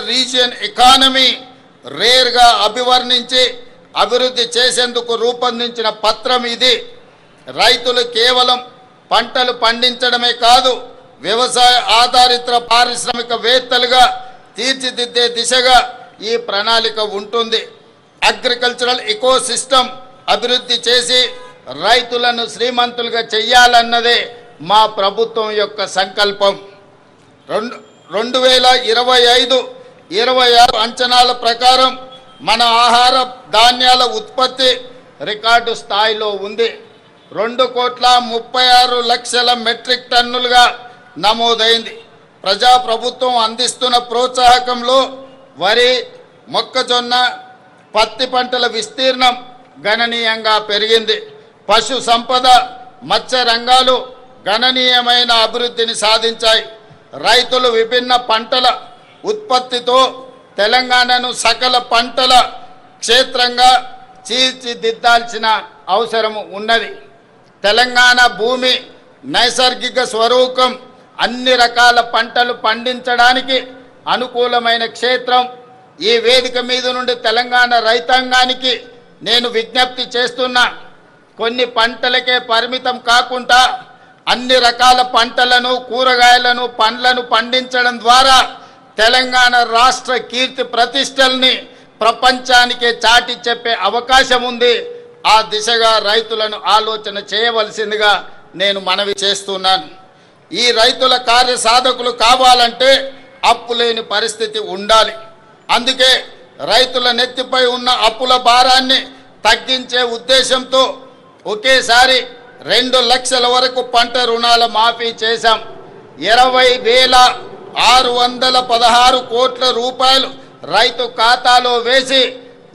Region economy రేర్గా అభివర్ణించి అభివృద్ధి చేసేందుకు రూపొందించిన పత్రం ఇది. రైతులు కేవలం పంటలు పండించడమే కాదు, వ్యవసాయ ఆధారిత పారిశ్రామికవేత్తలుగా తీర్చిదిద్దే దిశగా ఈ ప్రణాళిక ఉంటుంది. అగ్రికల్చరల్ ఎకోసిస్టమ్ అభివృద్ధి చేసి రైతులను శ్రీమంతులుగా చెయ్యాలన్నదే మా ప్రభుత్వం యొక్క సంకల్పం. 2025-26 అంచనాల ప్రకారం మన ఆహార ధాన్యాల ఉత్పత్తి రికార్డు స్థాయిలో ఉంది. 2,36,00,000 మెట్రిక్ టన్నులుగా నమోదైంది. ప్రజాప్రభుత్వం అందిస్తున్న ప్రోత్సాహకంలో వరి, మొక్కజొన్న, పత్తి పంటల విస్తీర్ణం గణనీయంగా పెరిగింది. పశు సంపద, మత్స్య రంగాలు గణనీయమైన అభివృద్ధిని సాధించాయి. రైతులు విభిన్న పంటల ఉత్పత్తితో తెలంగాణను సకల పంటల క్షేత్రంగా తీర్చిదిద్దాల్సిన అవసరం ఉన్నది. తెలంగాణ భూమి నైసర్గిక స్వరూపం అన్ని రకాల పంటలు పండించడానికి అనుకూలమైన క్షేత్రం. ఈ వేదిక మీద నుండి తెలంగాణ రైతాంగానికి నేను విజ్ఞప్తి చేస్తున్నా, కొన్ని పంటలకే పరిమితం కాకుండా అన్ని రకాల పంటలను, కూరగాయలను, పండ్లను పండించడం ద్వారా తెలంగాణ రాష్ట్ర కీర్తి ప్రతిష్టల్ని ప్రపంచానికే చాటి చెప్పే అవకాశం ఉంది. ఆ దిశగా రైతులను ఆలోచన చేయవలసిందిగా నేను మనవి చేస్తున్నాను. ఈ రైతుల కార్యసాధకులు కావాలంటే అప్పు లేని పరిస్థితి ఉండాలి. అందుకే రైతుల నెత్తిపై ఉన్న అప్పుల భారాన్ని తగ్గించే ఉద్దేశంతో ఒకేసారి 2 లక్షల వరకు పంట రుణాల మాఫీ చేశాం. 20,616 కోట్ల రూపాయలు రైతు ఖాతాలో వేసి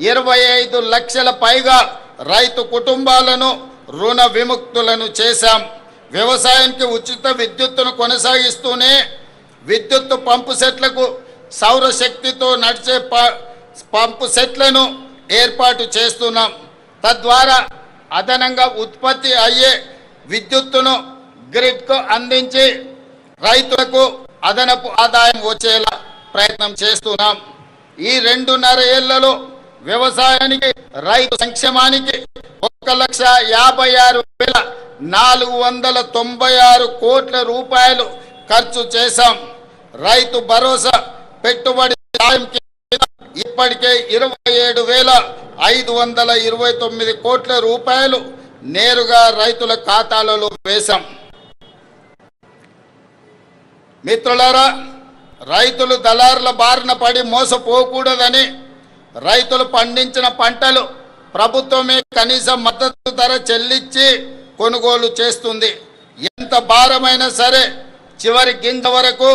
25 లక్షల పైగా రైతు కుటుంబాలను రుణ విముక్తులను చేశాం. వ్యవసాయానికి ఉచిత విద్యుత్తును కొనసాగిస్తూనే విద్యుత్తు పంపు సెట్లకు సౌరశక్తితో నడిచే పంపు సెట్లను ఏర్పాటు చేస్తున్నాం. తద్వారా అదనంగా ఉత్పత్తి అయ్యే విద్యుత్తును గ్రిడ్కు అందించి రైతులకు అదనపు ఆదాయం వచ్చేలా ప్రయత్నం చేస్తున్నాం. ఈ 2.5 ఏళ్లలో వ్యవసాయానికి, రైతు సంక్షేమానికి 1,56,496 కోట్ల రూపాయలు ఖర్చు చేశాం. రైతు భరోసా పెట్టుబడి సాయం ఇప్పటికే 27,529 కోట్ల రూపాయలు నేరుగా రైతుల ఖాతాలలో వేశాం. మిత్రులారా, రైతులు దళారుల బారిన పడి మోసపోకూడదని రైతులు పండించిన పంటలు ప్రభుత్వమే కనీస మద్దతు ధర చెల్లించి కొనుగోలు చేస్తుంది. ఎంత భారమైనా సరే చివరి గింజ వరకు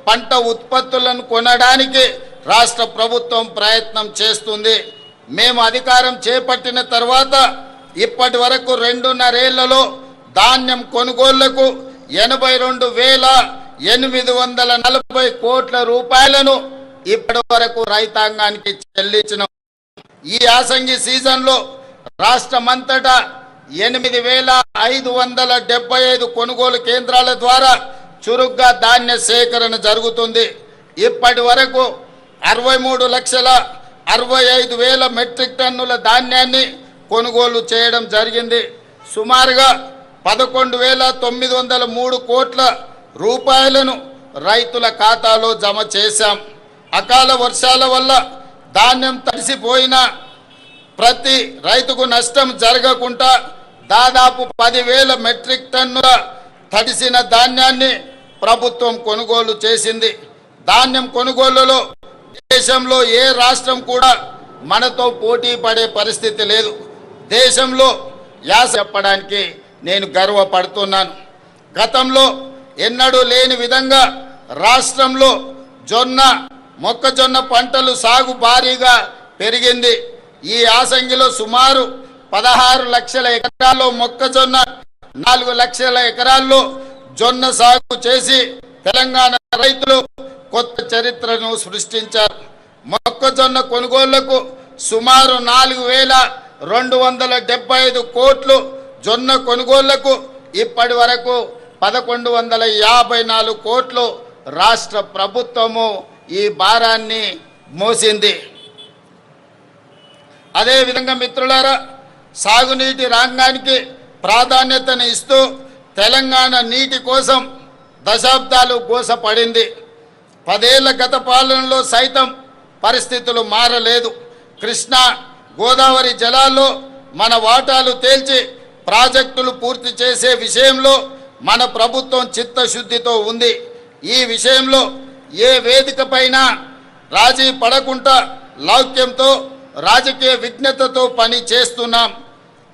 పంట ఉత్పత్తులను కొనడానికి రాష్ట్ర ప్రభుత్వం ప్రయత్నం చేస్తుంది. మేము అధికారం చేపట్టిన తర్వాత ఇప్పటి వరకు 2.5 ఏళ్లలో ధాన్యం కొనుగోళ్లకు 82,840 కోట్ల రూపాయలను ఇప్పటి వరకు రైతాంగానికి చెల్లించినాం. ఈ యాసంగి సీజన్లో రాష్ట్రమంతటా 8,575 కొనుగోలు కేంద్రాల ద్వారా చురుగ్గా ధాన్య సేకరణ జరుగుతుంది. ఇప్పటి వరకు 63,65,000 మెట్రిక్ టన్నుల ధాన్యాన్ని కొనుగోలు చేయడం జరిగింది. సుమారుగా 11,903 కోట్ల రూపాయలను రైతుల ఖాతాలో జమ చేశాం. అకాల వర్షాల వల్ల ధాన్యం తడిసిపోయినా ప్రతి రైతుకు నష్టం జరగకుండా దాదాపు 10,000 మెట్రిక్ టన్నుల తడిసిన ధాన్యాన్ని ప్రభుత్వం కొనుగోలు చేసింది. ధాన్యం కొనుగోలులో దేశంలో ఏ రాష్ట్రం కూడా మనతో పోటీ పడే పరిస్థితి లేదు. దేశంలో యాస చెప్పడానికి నేను గర్వపడుతున్నాను. గతంలో ఎన్నడూ లేని విధంగా రాష్ట్రంలో జొన్న, మొక్కజొన్న పంటలు సాగు భారీగా పెరిగింది. ఈ యాసంగిలో సుమారు 16 లక్షల ఎకరాల్లో మొక్కజొన్న, 4 లక్షల ఎకరాల్లో జొన్న సాగు చేసి తెలంగాణ రైతులు కొత్త చరిత్రను సృష్టించారు. మొక్కజొన్న కొనుగోళ్లకు సుమారు 4,275 కోట్లు, జొన్న కొనుగోళ్లకు ఇప్పటి వరకు 1,154 కోట్లు రాష్ట్ర ప్రభుత్వము ఈ భారాన్ని మోసింది. అదేవిధంగా మిత్రులారా, సాగునీటి రంగానికి ప్రాధాన్యతను ఇస్తూ తెలంగాణ నీటి కోసం దశాబ్దాలు గోసపడింది. 10 ఏళ్ల గత పాలనలో సైతం పరిస్థితులు మారలేదు. కృష్ణా గోదావరి జలాల్లో మన వాటాలు తేల్చి ప్రాజెక్టులు పూర్తి చేసే విషయంలో మన ప్రభుత్వం చిత్తశుద్ధితో ఉంది. ఈ విషయంలో ఏ వేదికపైన రాజీ పడకుండా లౌక్యంతో రాజకీయ విజ్ఞతతో పని చేస్తున్నాం.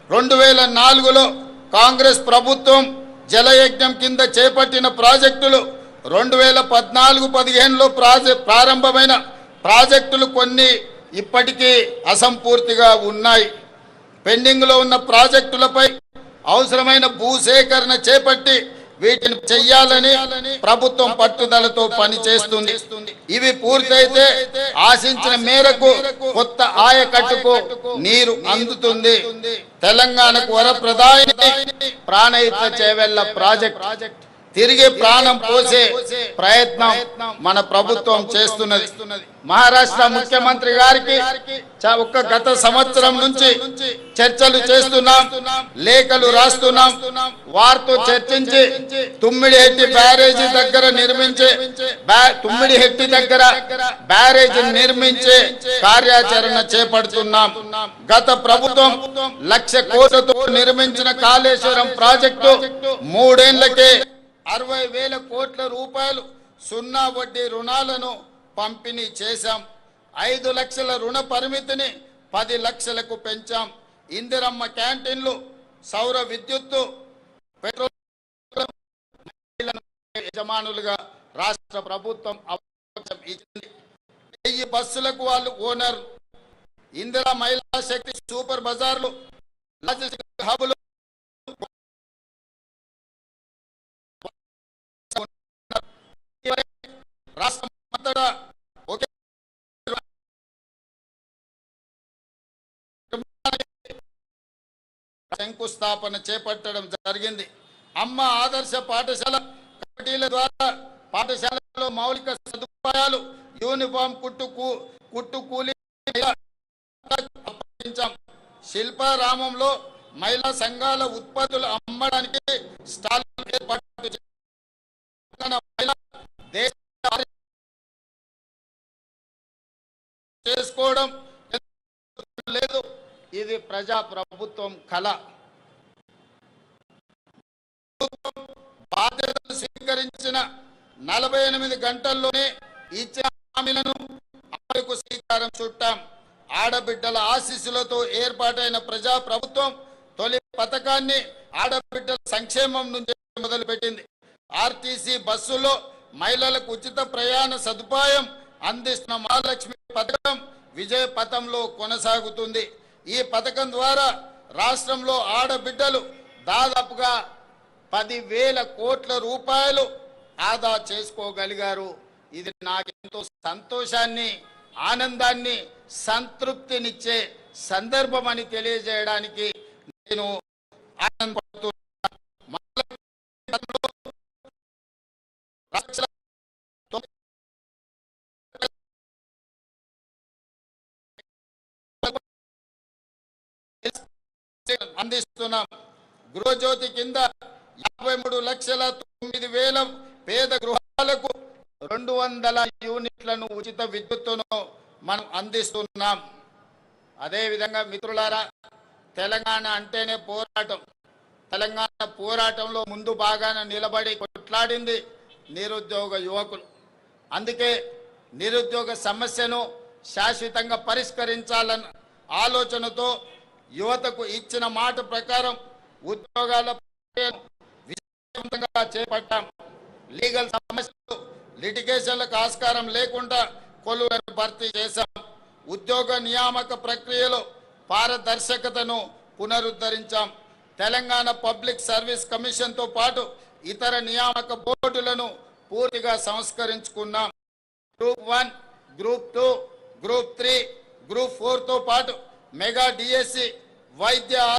2004లో కాంగ్రెస్ ప్రభుత్వం జలయజ్ఞం కింద చేపట్టిన ప్రాజెక్టులు 2014-15లో ప్రారంభమైన ప్రాజెక్టులు కొన్ని ఇప్పటికీ అసంపూర్తిగా ఉన్నాయి. పెండింగ్లో ఉన్న ప్రాజెక్టులపై అవసరమైన భూసేకరణ చేపట్టి వీటిని చెయ్యాలని ప్రభుత్వం పట్టుదలతో పనిచేస్తుంది. ఇవి పూర్తయితే ఆశించిన మేరకు కొత్త ఆయకట్టుకు నీరు అందుతుంది. తెలంగాణకు వరప్రదాయిని ప్రాణహిత చేవెళ్ల ప్రాజెక్ట్ తిరిగి ప్రాణం పోసే ప్రయత్నం మన ప్రభుత్వం చేస్తున్నది. మహారాష్ట్ర ముఖ్యమంత్రి గారికి ఒక్క గత సంవత్సరం నుంచి చర్చలు చేస్తున్నాం, లేఖలు రాస్తున్నాం. వారితో చర్చించి తుమ్మిడిహెట్టి బ్యారేజీ దగ్గర బ్యారేజీ నిర్మించే కార్యాచరణ చేపడుతున్నాం. గత ప్రభుత్వం 1,00,000 కోట్లతో నిర్మించిన కాళేశ్వరం ప్రాజెక్టు 3 ఏళ్లకే 60,000 కోట్ల రూపాయలు సున్నా వడ్డీ రుణాలను పంపిణీ చేశాం. 5 లక్షల రుణ పరిమితిని 10 లక్షలకు పెంచాం. ఇందిరమ్మ క్యాంటీన్లు, సౌర విద్యుత్తు, పెట్రోల్ యజమానులుగా రాష్ట్ర ప్రభుత్వం అవకాశం ఇచ్చింది. 1000 బస్సులకు వాళ్ళు ఓనర్. ఇందిరా మహిళా శక్తి సూపర్ బజార్లు, లాజిస్టిక్ హబులు రాష్ట్రమంతటా ఒకే శంకుస్థాపన చేపట్టడం జరిగింది. అమ్మ ఆదర్శ పాఠశాల కమిటీల ద్వారా పాఠశాలలో మౌలిక సదుపాయాలు, యూనిఫామ్, కుట్టు కూలీ శిల్పారామంలో మహిళా సంఘాల ఉత్పత్తులు అమ్మడానికి స్టాల్ ఏర్పాటు చేసుకోవడం లేదు. ఇది ప్రజా ప్రభుత్వం కళ. బాధ్యతలు స్వీకరించిన 48 గంటల్లోనే ఇచ్చిన హామీలను అమలుకు శ్రీకారం చుట్టాం. ఆడబిడ్డల ఆశీస్సులతో ఏర్పాటైన ప్రజా ప్రభుత్వం తొలి పథకాన్ని ఆడబిడ్డల సంక్షేమం నుంచి మొదలుపెట్టింది. ఆర్టీసీ బస్సులో మహిళలకు ఉచిత ప్రయాణ సదుపాయం అందిస్తున్న మహాలక్ష్మి పథకం విజయ పథంలో కొనసాగుతుంది. ఈ పథకం ద్వారా రాష్ట్రంలో ఆడబిడ్డలు దాదాపుగా 10,000 కోట్ల రూపాయలు ఆదా చేసుకోగలిగారు. ఇది నాకెంతో సంతోషాన్ని, ఆనందాన్ని, సంతృప్తినిచ్చే సందర్భం అని తెలియజేయడానికి నేను ఆనందపడుతున్నాను. అందిస్తున్నాం. గృహజ్యోతి కింద 53,09,000 పేద గృహాలకు 200 యూనిట్లను ఉచిత విద్యుత్తును మనం అందిస్తున్నాం. అదేవిధంగా మిత్రులారా, తెలంగాణ అంటేనే పోరాటం. తెలంగాణ పోరాటంలో ముందు భాగాన నిలబడి కొట్లాడింది నిరుద్యోగ యువకులు. అందుకే నిరుద్యోగ సమస్యను శాశ్వతంగా పరిష్కరించాలన్న ఆలోచనతో యువతకు ఇచ్చిన మాట ప్రకారం ఉద్యోగాల విజయవంతంగా చేపట్టాం. లీగల్ సమస్యలు, లిటిగేషన్లకు ఆస్కారం లేకుండా కొలువులను భర్తీ చేశాం. ఉద్యోగ నియామక ప్రక్రియలో పారదర్శకతను పునరుద్ధరించాం. తెలంగాణ పబ్లిక్ సర్వీస్ కమిషన్తో పాటు ఇతర నియామక బోర్డులను పూర్తిగా సంస్కరించుకున్నాం. గ్రూప్ 1, గ్రూప్ 2, గ్రూప్ 3, గ్రూప్ 4తో పాటు మెగా డిఎస్సి, వైద్య